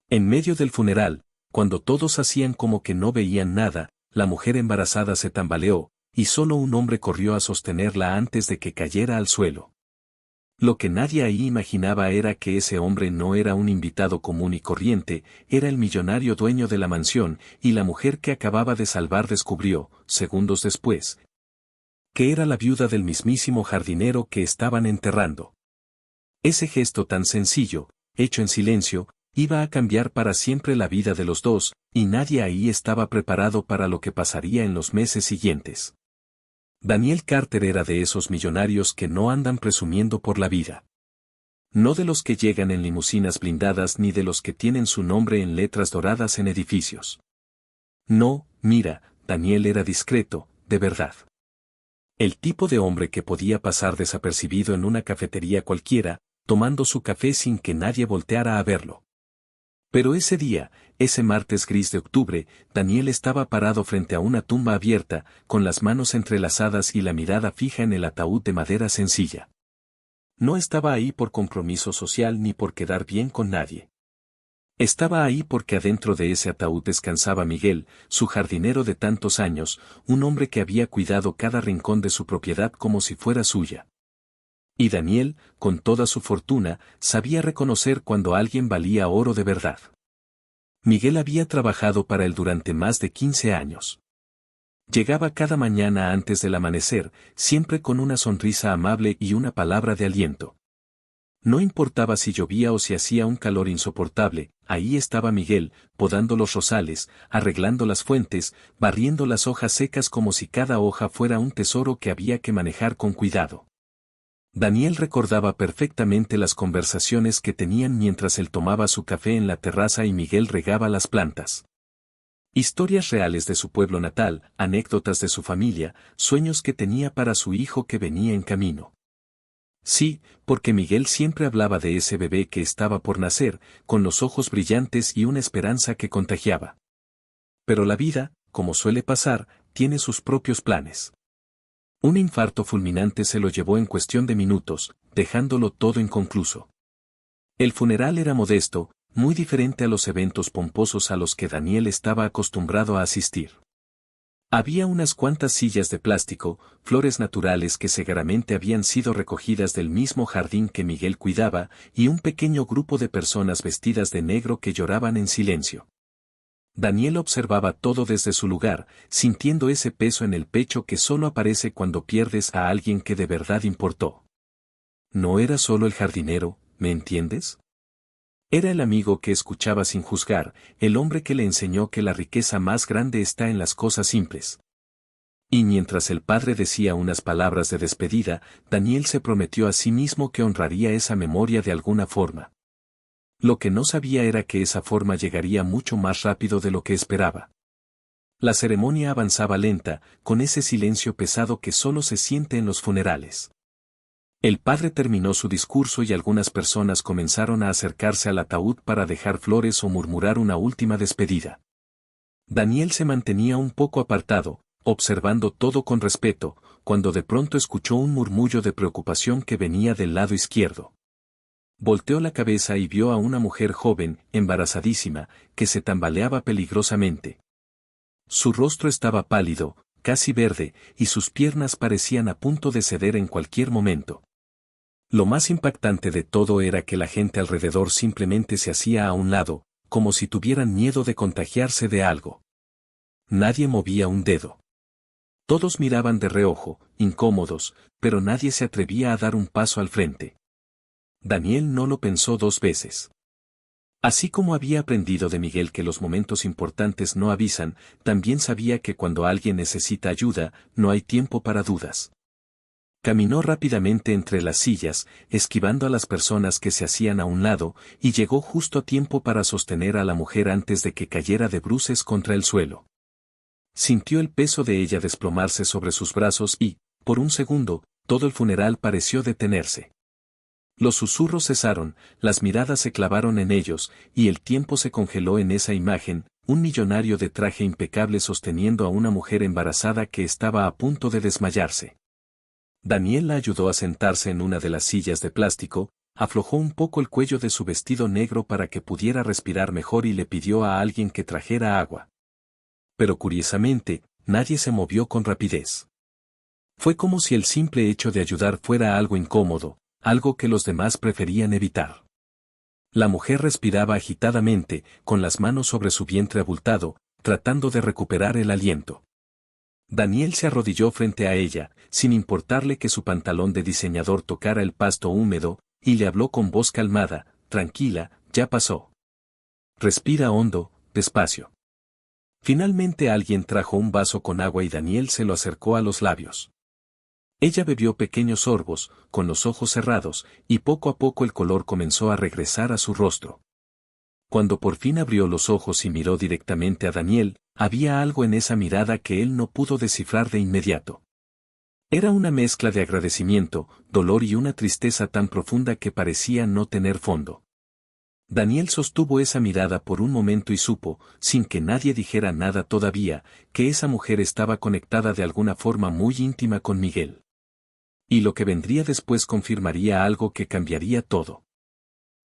En medio del funeral, cuando todos hacían como que no veían nada, la mujer embarazada se tambaleó, y solo un hombre corrió a sostenerla antes de que cayera al suelo. Lo que nadie ahí imaginaba era que ese hombre no era un invitado común y corriente, era el millonario dueño de la mansión, y la mujer que acababa de salvar descubrió, segundos después, que era la viuda del mismísimo jardinero que estaban enterrando. Ese gesto tan sencillo, hecho en silencio, iba a cambiar para siempre la vida de los dos, y nadie ahí estaba preparado para lo que pasaría en los meses siguientes. Daniel Carter era de esos millonarios que no andan presumiendo por la vida. No de los que llegan en limusinas blindadas ni de los que tienen su nombre en letras doradas en edificios. No, mira, Daniel era discreto, de verdad. El tipo de hombre que podía pasar desapercibido en una cafetería cualquiera, tomando su café sin que nadie volteara a verlo. Pero ese día, ese martes gris de octubre, Daniel estaba parado frente a una tumba abierta, con las manos entrelazadas y la mirada fija en el ataúd de madera sencilla. No estaba ahí por compromiso social ni por quedar bien con nadie. Estaba ahí porque adentro de ese ataúd descansaba Miguel, su jardinero de tantos años, un hombre que había cuidado cada rincón de su propiedad como si fuera suya. Y Daniel, con toda su fortuna, sabía reconocer cuando alguien valía oro de verdad. Miguel había trabajado para él durante más de 15 años. Llegaba cada mañana antes del amanecer, siempre con una sonrisa amable y una palabra de aliento. No importaba si llovía o si hacía un calor insoportable, ahí estaba Miguel, podando los rosales, arreglando las fuentes, barriendo las hojas secas como si cada hoja fuera un tesoro que había que manejar con cuidado. Daniel recordaba perfectamente las conversaciones que tenían mientras él tomaba su café en la terraza y Miguel regaba las plantas. Historias reales de su pueblo natal, anécdotas de su familia, sueños que tenía para su hijo que venía en camino. Sí, porque Miguel siempre hablaba de ese bebé que estaba por nacer, con los ojos brillantes y una esperanza que contagiaba. Pero la vida, como suele pasar, tiene sus propios planes. Un infarto fulminante se lo llevó en cuestión de minutos, dejándolo todo inconcluso. El funeral era modesto, muy diferente a los eventos pomposos a los que Daniel estaba acostumbrado a asistir. Había unas cuantas sillas de plástico, flores naturales que seguramente habían sido recogidas del mismo jardín que Miguel cuidaba, y un pequeño grupo de personas vestidas de negro que lloraban en silencio. Daniel observaba todo desde su lugar, sintiendo ese peso en el pecho que solo aparece cuando pierdes a alguien que de verdad importó. No era solo el jardinero, ¿me entiendes? Era el amigo que escuchaba sin juzgar, el hombre que le enseñó que la riqueza más grande está en las cosas simples. Y mientras el padre decía unas palabras de despedida, Daniel se prometió a sí mismo que honraría esa memoria de alguna forma. Lo que no sabía era que esa forma llegaría mucho más rápido de lo que esperaba. La ceremonia avanzaba lenta, con ese silencio pesado que solo se siente en los funerales. El padre terminó su discurso y algunas personas comenzaron a acercarse al ataúd para dejar flores o murmurar una última despedida. Daniel se mantenía un poco apartado, observando todo con respeto, cuando de pronto escuchó un murmullo de preocupación que venía del lado izquierdo. Volteó la cabeza y vio a una mujer joven, embarazadísima, que se tambaleaba peligrosamente. Su rostro estaba pálido, casi verde, y sus piernas parecían a punto de ceder en cualquier momento. Lo más impactante de todo era que la gente alrededor simplemente se hacía a un lado, como si tuvieran miedo de contagiarse de algo. Nadie movía un dedo. Todos miraban de reojo, incómodos, pero nadie se atrevía a dar un paso al frente. Daniel no lo pensó dos veces. Así como había aprendido de Miguel que los momentos importantes no avisan, también sabía que cuando alguien necesita ayuda, no hay tiempo para dudas. Caminó rápidamente entre las sillas, esquivando a las personas que se hacían a un lado, y llegó justo a tiempo para sostener a la mujer antes de que cayera de bruces contra el suelo. Sintió el peso de ella desplomarse sobre sus brazos y, por un segundo, todo el funeral pareció detenerse. Los susurros cesaron, las miradas se clavaron en ellos, y el tiempo se congeló en esa imagen, un millonario de traje impecable sosteniendo a una mujer embarazada que estaba a punto de desmayarse. Daniel la ayudó a sentarse en una de las sillas de plástico, aflojó un poco el cuello de su vestido negro para que pudiera respirar mejor y le pidió a alguien que trajera agua. Pero curiosamente, nadie se movió con rapidez. Fue como si el simple hecho de ayudar fuera algo incómodo, algo que los demás preferían evitar. La mujer respiraba agitadamente, con las manos sobre su vientre abultado, tratando de recuperar el aliento. Daniel se arrodilló frente a ella, sin importarle que su pantalón de diseñador tocara el pasto húmedo, y le habló con voz calmada: tranquila, ya pasó. Respira hondo, despacio. Finalmente alguien trajo un vaso con agua y Daniel se lo acercó a los labios. Ella bebió pequeños sorbos, con los ojos cerrados, y poco a poco el color comenzó a regresar a su rostro. Cuando por fin abrió los ojos y miró directamente a Daniel, había algo en esa mirada que él no pudo descifrar de inmediato. Era una mezcla de agradecimiento, dolor y una tristeza tan profunda que parecía no tener fondo. Daniel sostuvo esa mirada por un momento y supo, sin que nadie dijera nada todavía, que esa mujer estaba conectada de alguna forma muy íntima con Miguel. Y lo que vendría después confirmaría algo que cambiaría todo.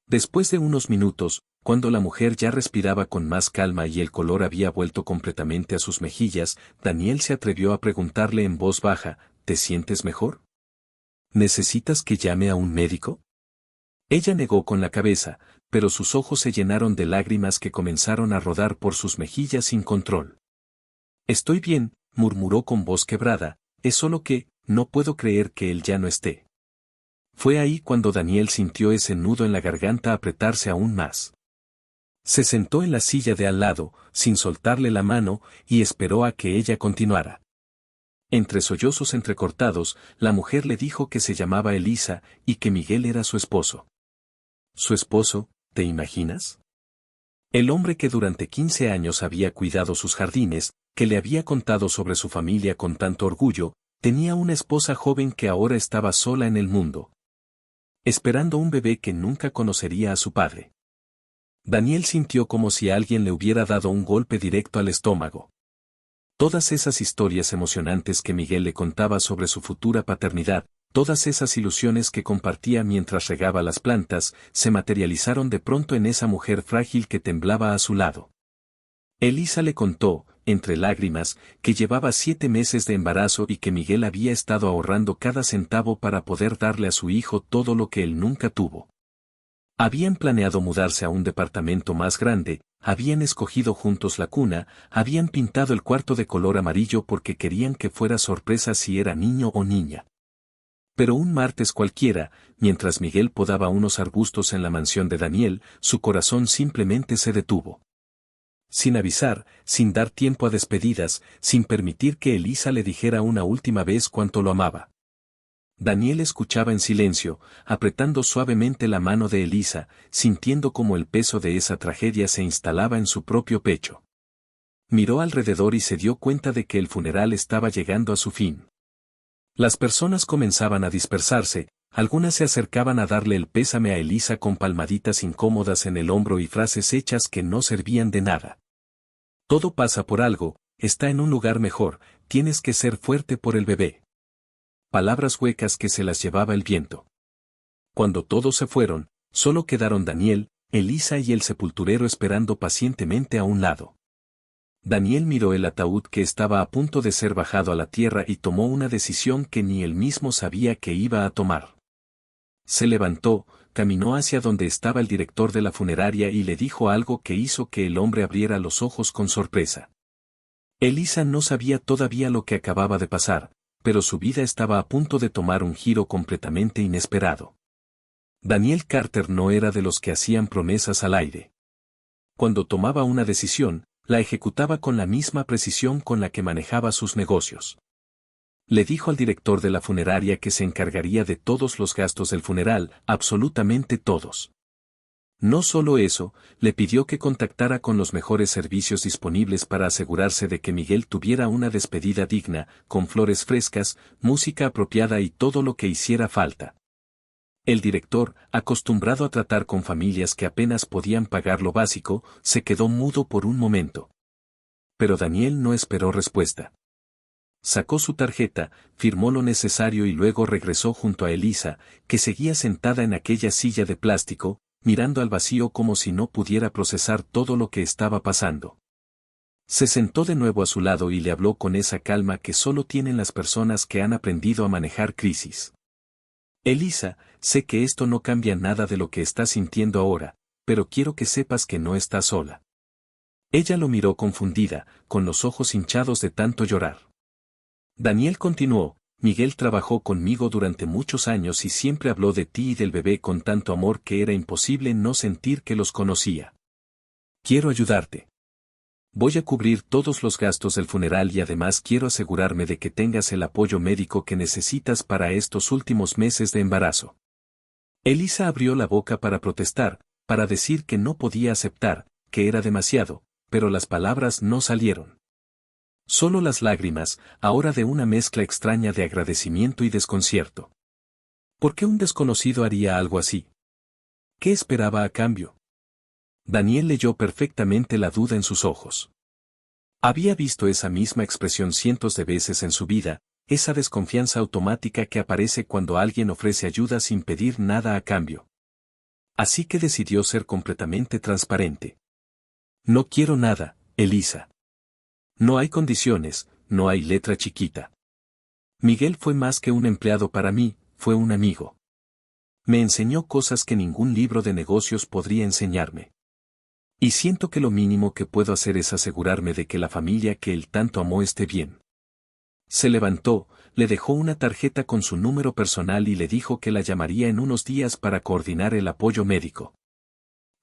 Después de unos minutos, cuando la mujer ya respiraba con más calma y el color había vuelto completamente a sus mejillas, Daniel se atrevió a preguntarle en voz baja: ¿te sientes mejor? ¿Necesitas que llame a un médico? Ella negó con la cabeza, pero sus ojos se llenaron de lágrimas que comenzaron a rodar por sus mejillas sin control. Estoy bien, murmuró con voz quebrada, es solo que, no puedo creer que él ya no esté. Fue ahí cuando Daniel sintió ese nudo en la garganta apretarse aún más. Se sentó en la silla de al lado, sin soltarle la mano, y esperó a que ella continuara. Entre sollozos entrecortados, la mujer le dijo que se llamaba Elisa, y que Miguel era su esposo. ¿Su esposo, te imaginas? El hombre que durante 15 años había cuidado sus jardines, que le había contado sobre su familia con tanto orgullo, tenía una esposa joven que ahora estaba sola en el mundo, esperando un bebé que nunca conocería a su padre. Daniel sintió como si alguien le hubiera dado un golpe directo al estómago. Todas esas historias emocionantes que Miguel le contaba sobre su futura paternidad, todas esas ilusiones que compartía mientras regaba las plantas, se materializaron de pronto en esa mujer frágil que temblaba a su lado. Elisa le contó, entre lágrimas, que llevaba 7 meses de embarazo y que Miguel había estado ahorrando cada centavo para poder darle a su hijo todo lo que él nunca tuvo. Habían planeado mudarse a un departamento más grande, habían escogido juntos la cuna, habían pintado el cuarto de color amarillo porque querían que fuera sorpresa si era niño o niña. Pero un martes cualquiera, mientras Miguel podaba unos arbustos en la mansión de Daniel, su corazón simplemente se detuvo. Sin avisar, sin dar tiempo a despedidas, sin permitir que Elisa le dijera una última vez cuánto lo amaba. Daniel escuchaba en silencio, apretando suavemente la mano de Elisa, sintiendo cómo el peso de esa tragedia se instalaba en su propio pecho. Miró alrededor y se dio cuenta de que el funeral estaba llegando a su fin. Las personas comenzaban a dispersarse, algunas se acercaban a darle el pésame a Elisa con palmaditas incómodas en el hombro y frases hechas que no servían de nada. Todo pasa por algo, está en un lugar mejor, tienes que ser fuerte por el bebé. Palabras huecas que se las llevaba el viento. Cuando todos se fueron, solo quedaron Daniel, Elisa y el sepulturero esperando pacientemente a un lado. Daniel miró el ataúd que estaba a punto de ser bajado a la tierra y tomó una decisión que ni él mismo sabía que iba a tomar. Se levantó, caminó hacia donde estaba el director de la funeraria y le dijo algo que hizo que el hombre abriera los ojos con sorpresa. Elisa no sabía todavía lo que acababa de pasar, pero su vida estaba a punto de tomar un giro completamente inesperado. Daniel Carter no era de los que hacían promesas al aire. Cuando tomaba una decisión, la ejecutaba con la misma precisión con la que manejaba sus negocios. Le dijo al director de la funeraria que se encargaría de todos los gastos del funeral, absolutamente todos. No solo eso, le pidió que contactara con los mejores servicios disponibles para asegurarse de que Miguel tuviera una despedida digna, con flores frescas, música apropiada y todo lo que hiciera falta. El director, acostumbrado a tratar con familias que apenas podían pagar lo básico, se quedó mudo por un momento. Pero Daniel no esperó respuesta. Sacó su tarjeta, firmó lo necesario y luego regresó junto a Elisa, que seguía sentada en aquella silla de plástico, mirando al vacío como si no pudiera procesar todo lo que estaba pasando. Se sentó de nuevo a su lado y le habló con esa calma que solo tienen las personas que han aprendido a manejar crisis. Elisa, sé que esto no cambia nada de lo que estás sintiendo ahora, pero quiero que sepas que no estás sola. Ella lo miró confundida, con los ojos hinchados de tanto llorar. Daniel continuó, Miguel trabajó conmigo durante muchos años y siempre habló de ti y del bebé con tanto amor que era imposible no sentir que los conocía. Quiero ayudarte. Voy a cubrir todos los gastos del funeral y además quiero asegurarme de que tengas el apoyo médico que necesitas para estos últimos meses de embarazo. Elisa abrió la boca para protestar, para decir que no podía aceptar, que era demasiado, pero las palabras no salieron. Solo las lágrimas, ahora de una mezcla extraña de agradecimiento y desconcierto. ¿Por qué un desconocido haría algo así? ¿Qué esperaba a cambio? Daniel leyó perfectamente la duda en sus ojos. Había visto esa misma expresión cientos de veces en su vida, esa desconfianza automática que aparece cuando alguien ofrece ayuda sin pedir nada a cambio. Así que decidió ser completamente transparente. No quiero nada, Elisa. No hay condiciones, no hay letra chiquita. Miguel fue más que un empleado para mí, fue un amigo. Me enseñó cosas que ningún libro de negocios podría enseñarme. Y siento que lo mínimo que puedo hacer es asegurarme de que la familia que él tanto amó esté bien. Se levantó, le dejó una tarjeta con su número personal y le dijo que la llamaría en unos días para coordinar el apoyo médico.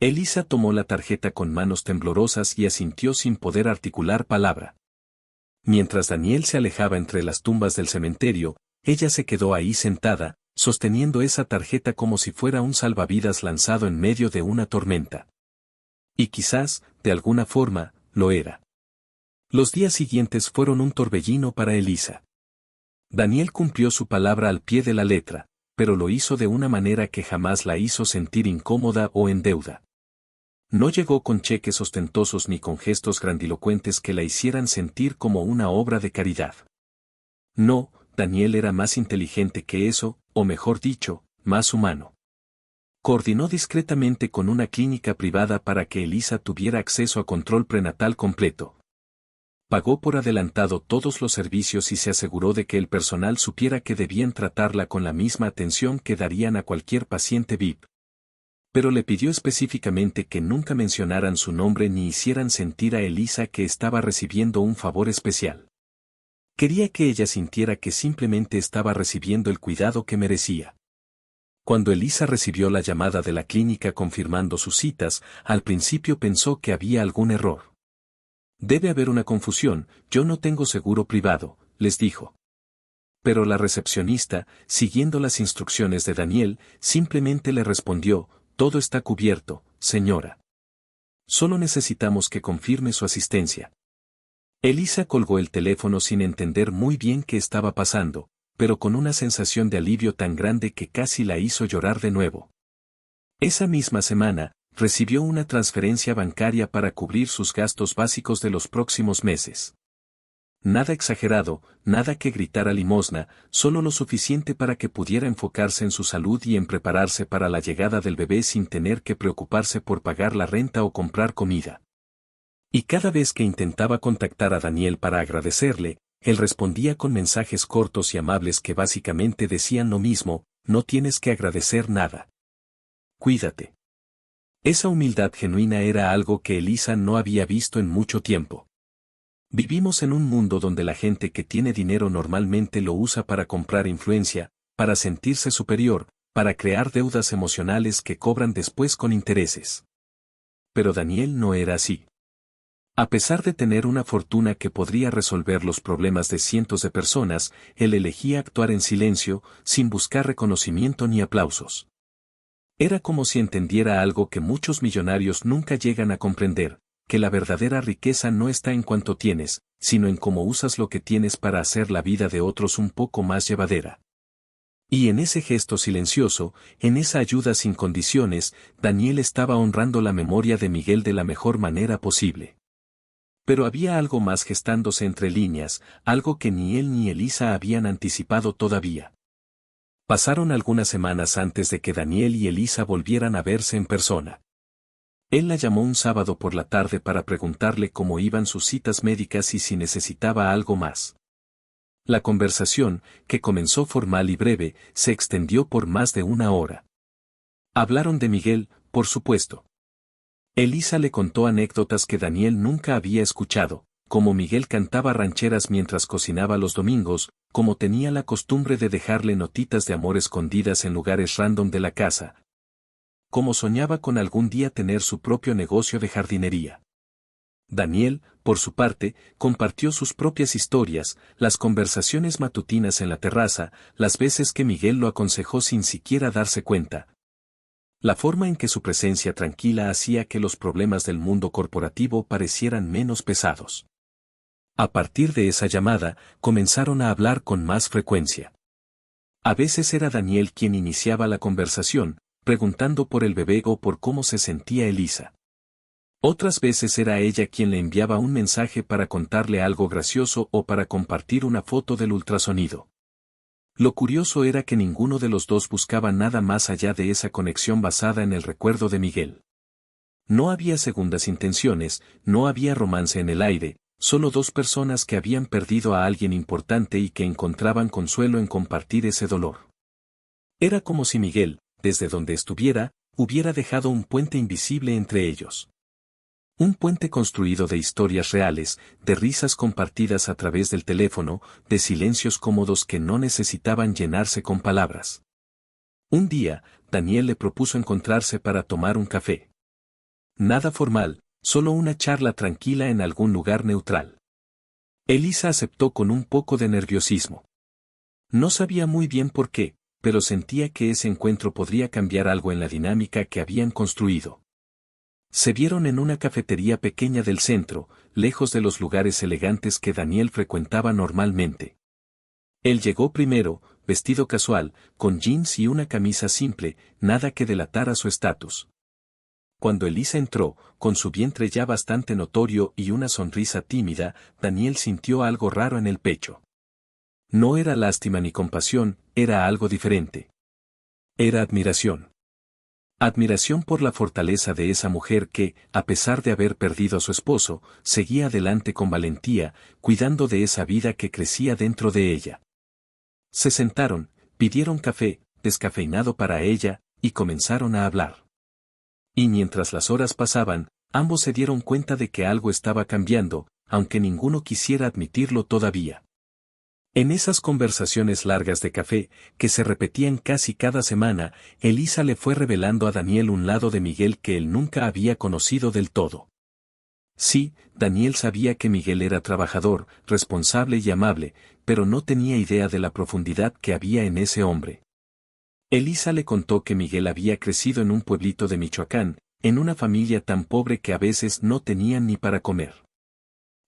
Elisa tomó la tarjeta con manos temblorosas y asintió sin poder articular palabra. Mientras Daniel se alejaba entre las tumbas del cementerio, ella se quedó ahí sentada, sosteniendo esa tarjeta como si fuera un salvavidas lanzado en medio de una tormenta. Y quizás, de alguna forma, lo era. Los días siguientes fueron un torbellino para Elisa. Daniel cumplió su palabra al pie de la letra, pero lo hizo de una manera que jamás la hizo sentir incómoda o en deuda. No llegó con cheques ostentosos ni con gestos grandilocuentes que la hicieran sentir como una obra de caridad. No, Daniel era más inteligente que eso, o mejor dicho, más humano. Coordinó discretamente con una clínica privada para que Elisa tuviera acceso a control prenatal completo. Pagó por adelantado todos los servicios y se aseguró de que el personal supiera que debían tratarla con la misma atención que darían a cualquier paciente VIP. Pero le pidió específicamente que nunca mencionaran su nombre ni hicieran sentir a Elisa que estaba recibiendo un favor especial. Quería que ella sintiera que simplemente estaba recibiendo el cuidado que merecía. Cuando Elisa recibió la llamada de la clínica confirmando sus citas, al principio pensó que había algún error. Debe haber una confusión, yo no tengo seguro privado, les dijo. Pero la recepcionista, siguiendo las instrucciones de Daniel, simplemente le respondió, todo está cubierto, señora. Solo necesitamos que confirme su asistencia. Elisa colgó el teléfono sin entender muy bien qué estaba pasando, pero con una sensación de alivio tan grande que casi la hizo llorar de nuevo. Esa misma semana, recibió una transferencia bancaria para cubrir sus gastos básicos de los próximos meses. Nada exagerado, nada que gritara limosna, solo lo suficiente para que pudiera enfocarse en su salud y en prepararse para la llegada del bebé sin tener que preocuparse por pagar la renta o comprar comida. Y cada vez que intentaba contactar a Daniel para agradecerle, él respondía con mensajes cortos y amables que básicamente decían lo mismo, no tienes que agradecer nada. Cuídate. Esa humildad genuina era algo que Elisa no había visto en mucho tiempo. Vivimos en un mundo donde la gente que tiene dinero normalmente lo usa para comprar influencia, para sentirse superior, para crear deudas emocionales que cobran después con intereses. Pero Daniel no era así. A pesar de tener una fortuna que podría resolver los problemas de cientos de personas, él elegía actuar en silencio, sin buscar reconocimiento ni aplausos. Era como si entendiera algo que muchos millonarios nunca llegan a comprender, que la verdadera riqueza no está en cuánto tienes, sino en cómo usas lo que tienes para hacer la vida de otros un poco más llevadera. Y en ese gesto silencioso, en esa ayuda sin condiciones, Daniel estaba honrando la memoria de Miguel de la mejor manera posible. Pero había algo más gestándose entre líneas, algo que ni él ni Elisa habían anticipado todavía. Pasaron algunas semanas antes de que Daniel y Elisa volvieran a verse en persona. Él la llamó un sábado por la tarde para preguntarle cómo iban sus citas médicas y si necesitaba algo más. La conversación, que comenzó formal y breve, se extendió por más de una hora. Hablaron de Miguel, por supuesto. Elisa le contó anécdotas que Daniel nunca había escuchado, como Miguel cantaba rancheras mientras cocinaba los domingos, como tenía la costumbre de dejarle notitas de amor escondidas en lugares random de la casa, como soñaba con algún día tener su propio negocio de jardinería. Daniel, por su parte, compartió sus propias historias, las conversaciones matutinas en la terraza, las veces que Miguel lo aconsejó sin siquiera darse cuenta. La forma en que su presencia tranquila hacía que los problemas del mundo corporativo parecieran menos pesados. A partir de esa llamada, comenzaron a hablar con más frecuencia. A veces era Daniel quien iniciaba la conversación, preguntando por el bebé o por cómo se sentía Elisa. Otras veces era ella quien le enviaba un mensaje para contarle algo gracioso o para compartir una foto del ultrasonido. Lo curioso era que ninguno de los dos buscaba nada más allá de esa conexión basada en el recuerdo de Miguel. No había segundas intenciones, no había romance en el aire, solo dos personas que habían perdido a alguien importante y que encontraban consuelo en compartir ese dolor. Era como si Miguel, desde donde estuviera, hubiera dejado un puente invisible entre ellos. Un puente construido de historias reales, de risas compartidas a través del teléfono, de silencios cómodos que no necesitaban llenarse con palabras. Un día, Daniel le propuso encontrarse para tomar un café. Nada formal, solo una charla tranquila en algún lugar neutral. Elisa aceptó con un poco de nerviosismo. No sabía muy bien por qué, pero sentía que ese encuentro podría cambiar algo en la dinámica que habían construido. Se vieron en una cafetería pequeña del centro, lejos de los lugares elegantes que Daniel frecuentaba normalmente. Él llegó primero, vestido casual, con jeans y una camisa simple, nada que delatara su estatus. Cuando Elisa entró, con su vientre ya bastante notorio y una sonrisa tímida, Daniel sintió algo raro en el pecho. No era lástima ni compasión, era algo diferente. Era admiración. Admiración por la fortaleza de esa mujer que, a pesar de haber perdido a su esposo, seguía adelante con valentía, cuidando de esa vida que crecía dentro de ella. Se sentaron, pidieron café, descafeinado para ella, y comenzaron a hablar. Y mientras las horas pasaban, ambos se dieron cuenta de que algo estaba cambiando, aunque ninguno quisiera admitirlo todavía. En esas conversaciones largas de café, que se repetían casi cada semana, Elisa le fue revelando a Daniel un lado de Miguel que él nunca había conocido del todo. Sí, Daniel sabía que Miguel era trabajador, responsable y amable, pero no tenía idea de la profundidad que había en ese hombre. Elisa le contó que Miguel había crecido en un pueblito de Michoacán, en una familia tan pobre que a veces no tenían ni para comer.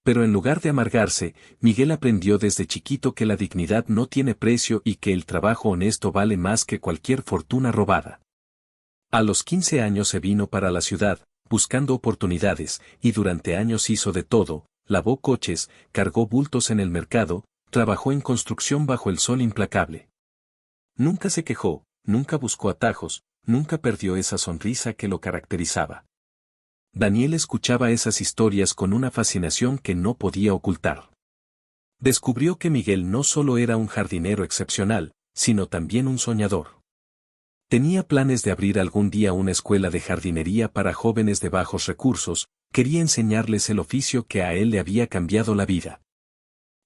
Pero en lugar de amargarse, Miguel aprendió desde chiquito que la dignidad no tiene precio y que el trabajo honesto vale más que cualquier fortuna robada. A los 15 años se vino para la ciudad, buscando oportunidades, y durante años hizo de todo, lavó coches, cargó bultos en el mercado, trabajó en construcción bajo el sol implacable. Nunca se quejó, nunca buscó atajos, nunca perdió esa sonrisa que lo caracterizaba. Daniel escuchaba esas historias con una fascinación que no podía ocultar. Descubrió que Miguel no solo era un jardinero excepcional, sino también un soñador. Tenía planes de abrir algún día una escuela de jardinería para jóvenes de bajos recursos, quería enseñarles el oficio que a él le había cambiado la vida.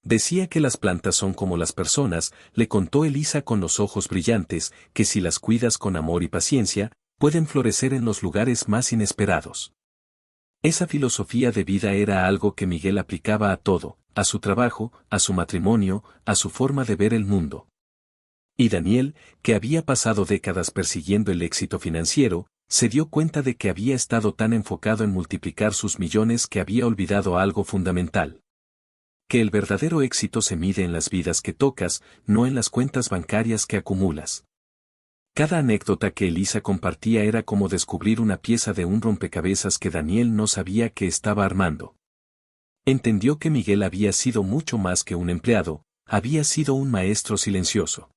Decía que las plantas son como las personas, le contó Elisa con los ojos brillantes, que si las cuidas con amor y paciencia, pueden florecer en los lugares más inesperados. Esa filosofía de vida era algo que Miguel aplicaba a todo, a su trabajo, a su matrimonio, a su forma de ver el mundo. Y Daniel, que había pasado décadas persiguiendo el éxito financiero, se dio cuenta de que había estado tan enfocado en multiplicar sus millones que había olvidado algo fundamental. Que el verdadero éxito se mide en las vidas que tocas, no en las cuentas bancarias que acumulas. Cada anécdota que Elisa compartía era como descubrir una pieza de un rompecabezas que Daniel no sabía que estaba armando. Entendió que Miguel había sido mucho más que un empleado, había sido un maestro silencioso.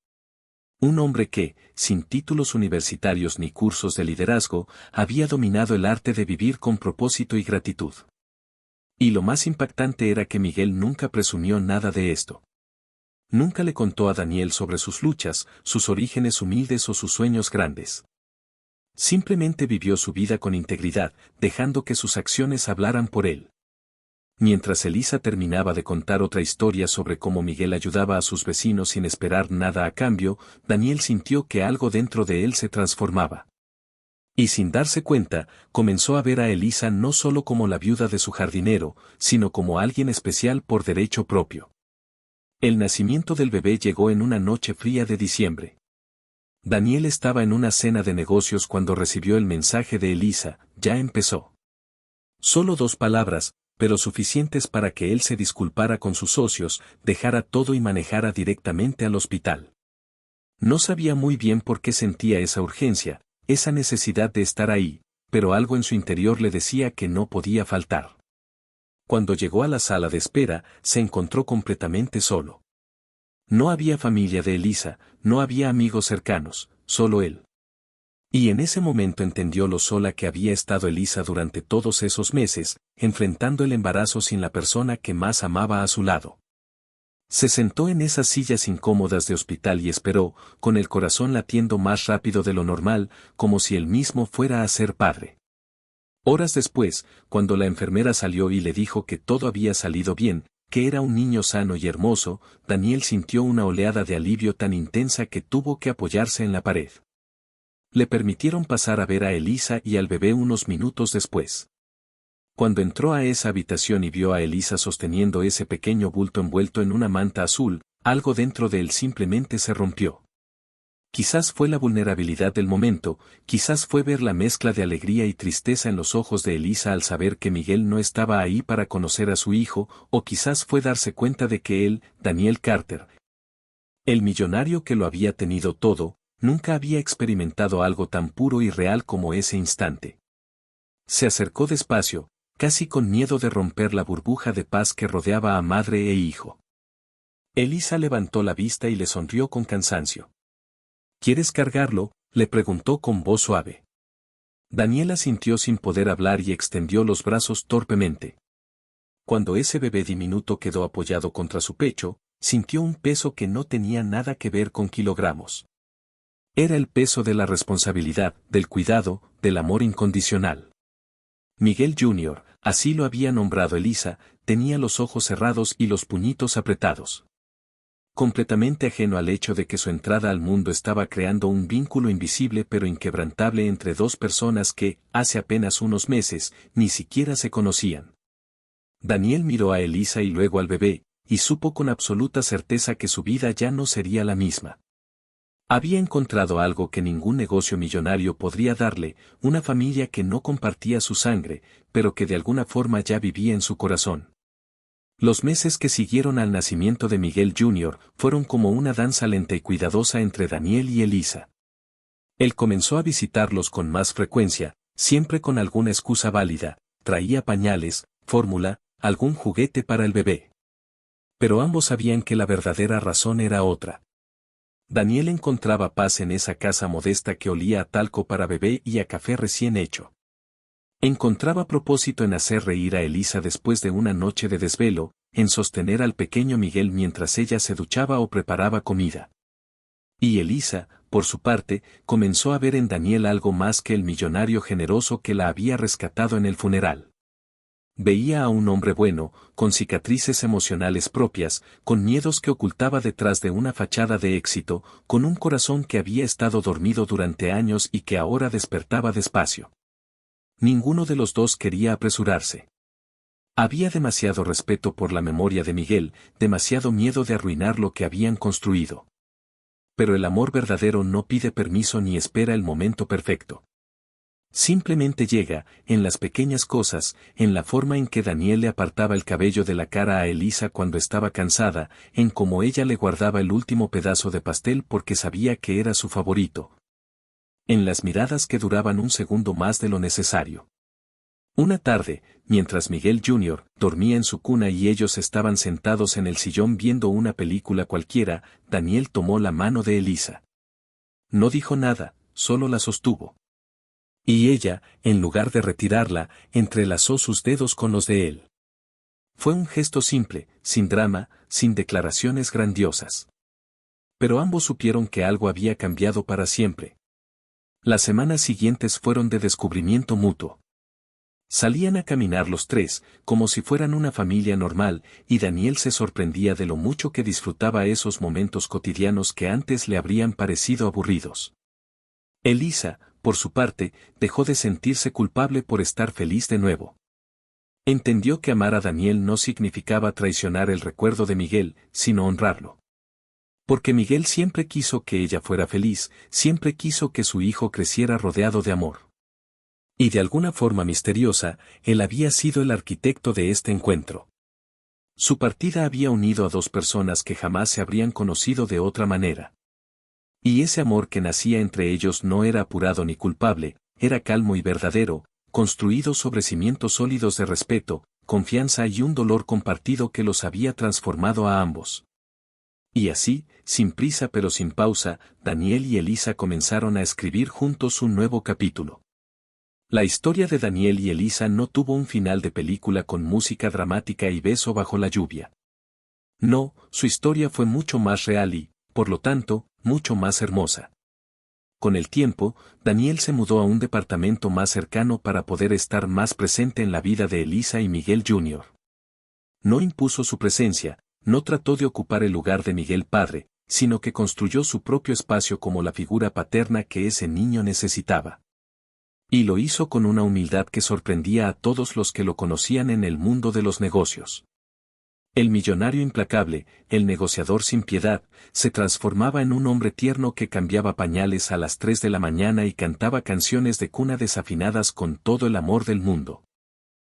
Un hombre que, sin títulos universitarios ni cursos de liderazgo, había dominado el arte de vivir con propósito y gratitud. Y lo más impactante era que Miguel nunca presumió nada de esto. Nunca le contó a Daniel sobre sus luchas, sus orígenes humildes o sus sueños grandes. Simplemente vivió su vida con integridad, dejando que sus acciones hablaran por él. Mientras Elisa terminaba de contar otra historia sobre cómo Miguel ayudaba a sus vecinos sin esperar nada a cambio, Daniel sintió que algo dentro de él se transformaba. Y sin darse cuenta, comenzó a ver a Elisa no solo como la viuda de su jardinero, sino como alguien especial por derecho propio. El nacimiento del bebé llegó en una noche fría de diciembre. Daniel estaba en una cena de negocios cuando recibió el mensaje de Elisa: ya empezó. Solo 2 palabras, pero suficientes para que él se disculpara con sus socios, dejara todo y manejara directamente al hospital. No sabía muy bien por qué sentía esa urgencia, esa necesidad de estar ahí, pero algo en su interior le decía que no podía faltar. Cuando llegó a la sala de espera, se encontró completamente solo. No había familia de Elisa, no había amigos cercanos, solo él. Y en ese momento entendió lo sola que había estado Elisa durante todos esos meses, enfrentando el embarazo sin la persona que más amaba a su lado. Se sentó en esas sillas incómodas de hospital y esperó, con el corazón latiendo más rápido de lo normal, como si él mismo fuera a ser padre. Horas después, cuando la enfermera salió y le dijo que todo había salido bien, que era un niño sano y hermoso, Daniel sintió una oleada de alivio tan intensa que tuvo que apoyarse en la pared. Le permitieron pasar a ver a Elisa y al bebé unos minutos después. Cuando entró a esa habitación y vio a Elisa sosteniendo ese pequeño bulto envuelto en una manta azul, algo dentro de él simplemente se rompió. Quizás fue la vulnerabilidad del momento, quizás fue ver la mezcla de alegría y tristeza en los ojos de Elisa al saber que Miguel no estaba ahí para conocer a su hijo, o quizás fue darse cuenta de que él, Daniel Carter, el millonario que lo había tenido todo, nunca había experimentado algo tan puro y real como ese instante. Se acercó despacio, casi con miedo de romper la burbuja de paz que rodeaba a madre e hijo. Elisa levantó la vista y le sonrió con cansancio. ¿Quieres cargarlo?, le preguntó con voz suave. Daniel asintió sin poder hablar y extendió los brazos torpemente. Cuando ese bebé diminuto quedó apoyado contra su pecho, sintió un peso que no tenía nada que ver con kilogramos. Era el peso de la responsabilidad, del cuidado, del amor incondicional. Miguel Jr., así lo había nombrado Elisa, tenía los ojos cerrados y los puñitos apretados. Completamente ajeno al hecho de que su entrada al mundo estaba creando un vínculo invisible pero inquebrantable entre 2 personas que, hace apenas unos meses, ni siquiera se conocían. Daniel miró a Elisa y luego al bebé, y supo con absoluta certeza que su vida ya no sería la misma. Había encontrado algo que ningún negocio millonario podría darle, una familia que no compartía su sangre, pero que de alguna forma ya vivía en su corazón. Los meses que siguieron al nacimiento de Miguel Jr. fueron como una danza lenta y cuidadosa entre Daniel y Elisa. Él comenzó a visitarlos con más frecuencia, siempre con alguna excusa válida, traía pañales, fórmula, algún juguete para el bebé. Pero ambos sabían que la verdadera razón era otra. Daniel encontraba paz en esa casa modesta que olía a talco para bebé y a café recién hecho. Encontraba propósito en hacer reír a Elisa después de una noche de desvelo, en sostener al pequeño Miguel mientras ella se duchaba o preparaba comida. Y Elisa, por su parte, comenzó a ver en Daniel algo más que el millonario generoso que la había rescatado en el funeral. Veía a un hombre bueno, con cicatrices emocionales propias, con miedos que ocultaba detrás de una fachada de éxito, con un corazón que había estado dormido durante años y que ahora despertaba despacio. Ninguno de los dos quería apresurarse. Había demasiado respeto por la memoria de Miguel, demasiado miedo de arruinar lo que habían construido. Pero el amor verdadero no pide permiso ni espera el momento perfecto. Simplemente llega, en las pequeñas cosas, en la forma en que Daniel le apartaba el cabello de la cara a Elisa cuando estaba cansada, en cómo ella le guardaba el último pedazo de pastel porque sabía que era su favorito. En las miradas que duraban un segundo más de lo necesario. Una tarde, mientras Miguel Jr. dormía en su cuna y ellos estaban sentados en el sillón viendo una película cualquiera, Daniel tomó la mano de Elisa. No dijo nada, solo la sostuvo. Y ella, en lugar de retirarla, entrelazó sus dedos con los de él. Fue un gesto simple, sin drama, sin declaraciones grandiosas. Pero ambos supieron que algo había cambiado para siempre. Las semanas siguientes fueron de descubrimiento mutuo. Salían a caminar los tres, como si fueran una familia normal, y Daniel se sorprendía de lo mucho que disfrutaba esos momentos cotidianos que antes le habrían parecido aburridos. Elisa, por su parte, dejó de sentirse culpable por estar feliz de nuevo. Entendió que amar a Daniel no significaba traicionar el recuerdo de Miguel, sino honrarlo. Porque Miguel siempre quiso que ella fuera feliz, siempre quiso que su hijo creciera rodeado de amor. Y de alguna forma misteriosa, él había sido el arquitecto de este encuentro. Su partida había unido a dos personas que jamás se habrían conocido de otra manera. Y ese amor que nacía entre ellos no era apurado ni culpable, era calmo y verdadero, construido sobre cimientos sólidos de respeto, confianza y un dolor compartido que los había transformado a ambos. Y así, sin prisa pero sin pausa, Daniel y Elisa comenzaron a escribir juntos un nuevo capítulo. La historia de Daniel y Elisa no tuvo un final de película con música dramática y beso bajo la lluvia. No, su historia fue mucho más real y, por lo tanto, mucho más hermosa. Con el tiempo, Daniel se mudó a un departamento más cercano para poder estar más presente en la vida de Elisa y Miguel Jr. No impuso su presencia, no trató de ocupar el lugar de Miguel padre, sino que construyó su propio espacio como la figura paterna que ese niño necesitaba. Y lo hizo con una humildad que sorprendía a todos los que lo conocían en el mundo de los negocios. El millonario implacable, el negociador sin piedad, se transformaba en un hombre tierno que cambiaba pañales a las 3 de la mañana y cantaba canciones de cuna desafinadas con todo el amor del mundo.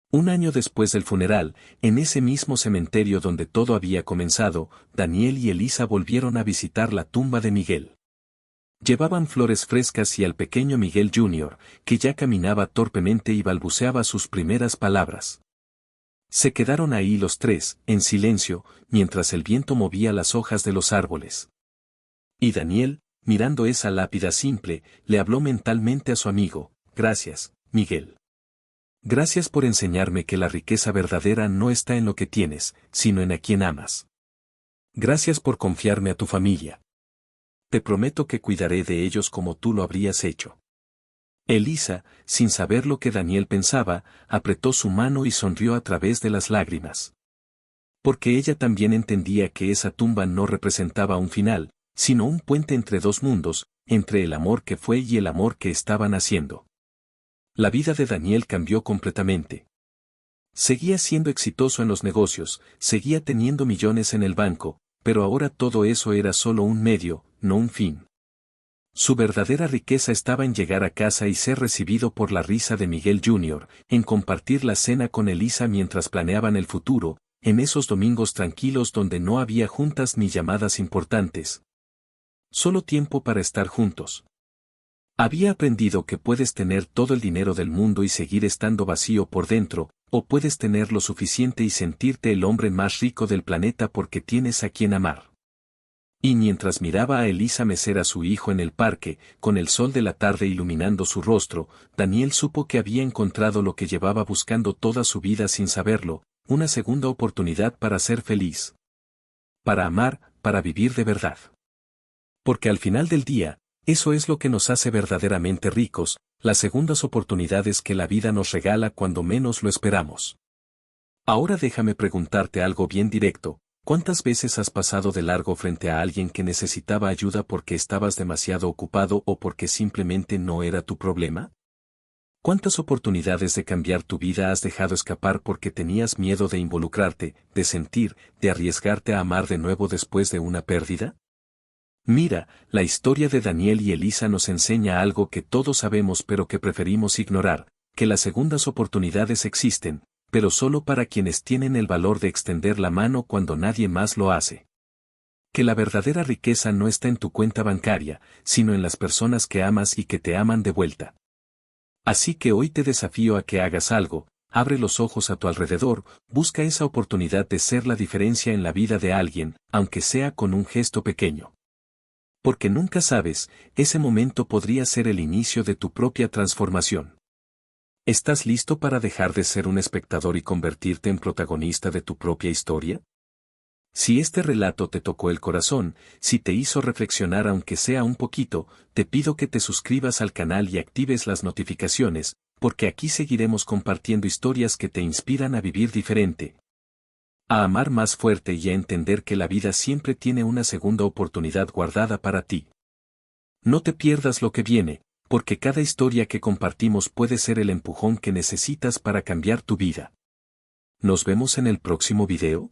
Un año después del funeral, en ese mismo cementerio donde todo había comenzado, Daniel y Elisa volvieron a visitar la tumba de Miguel. Llevaban flores frescas y al pequeño Miguel Jr., que ya caminaba torpemente y balbuceaba sus primeras palabras. Se quedaron ahí los tres, en silencio, mientras el viento movía las hojas de los árboles. Y Daniel, mirando esa lápida simple, le habló mentalmente a su amigo: «Gracias, Miguel. Gracias por enseñarme que la riqueza verdadera no está en lo que tienes, sino en a quien amas. Gracias por confiarme a tu familia. Te prometo que cuidaré de ellos como tú lo habrías hecho». Elisa, sin saber lo que Daniel pensaba, apretó su mano y sonrió a través de las lágrimas. Porque ella también entendía que esa tumba no representaba un final, sino un puente entre dos mundos, entre el amor que fue y el amor que estaban haciendo. La vida de Daniel cambió completamente. Seguía siendo exitoso en los negocios, seguía teniendo millones en el banco, pero ahora todo eso era solo un medio, no un fin. Su verdadera riqueza estaba en llegar a casa y ser recibido por la risa de Miguel Jr., en compartir la cena con Elisa mientras planeaban el futuro, en esos domingos tranquilos donde no había juntas ni llamadas importantes. Solo tiempo para estar juntos. Había aprendido que puedes tener todo el dinero del mundo y seguir estando vacío por dentro, o puedes tener lo suficiente y sentirte el hombre más rico del planeta porque tienes a quien amar. Y mientras miraba a Elisa mecer a su hijo en el parque, con el sol de la tarde iluminando su rostro, Daniel supo que había encontrado lo que llevaba buscando toda su vida sin saberlo, una segunda oportunidad para ser feliz. Para amar, para vivir de verdad. Porque al final del día, eso es lo que nos hace verdaderamente ricos, las segundas oportunidades que la vida nos regala cuando menos lo esperamos. Ahora déjame preguntarte algo bien directo. ¿Cuántas veces has pasado de largo frente a alguien que necesitaba ayuda porque estabas demasiado ocupado o porque simplemente no era tu problema? ¿Cuántas oportunidades de cambiar tu vida has dejado escapar porque tenías miedo de involucrarte, de sentir, de arriesgarte a amar de nuevo después de una pérdida? Mira, la historia de Daniel y Elisa nos enseña algo que todos sabemos pero que preferimos ignorar, que las segundas oportunidades existen, pero solo para quienes tienen el valor de extender la mano cuando nadie más lo hace. Que la verdadera riqueza no está en tu cuenta bancaria, sino en las personas que amas y que te aman de vuelta. Así que hoy te desafío a que hagas algo, abre los ojos a tu alrededor, busca esa oportunidad de ser la diferencia en la vida de alguien, aunque sea con un gesto pequeño. Porque nunca sabes, ese momento podría ser el inicio de tu propia transformación. ¿Estás listo para dejar de ser un espectador y convertirte en protagonista de tu propia historia? Si este relato te tocó el corazón, si te hizo reflexionar aunque sea un poquito, te pido que te suscribas al canal y actives las notificaciones, porque aquí seguiremos compartiendo historias que te inspiran a vivir diferente, a amar más fuerte y a entender que la vida siempre tiene una segunda oportunidad guardada para ti. No te pierdas lo que viene, porque cada historia que compartimos puede ser el empujón que necesitas para cambiar tu vida. ¿Nos vemos en el próximo video?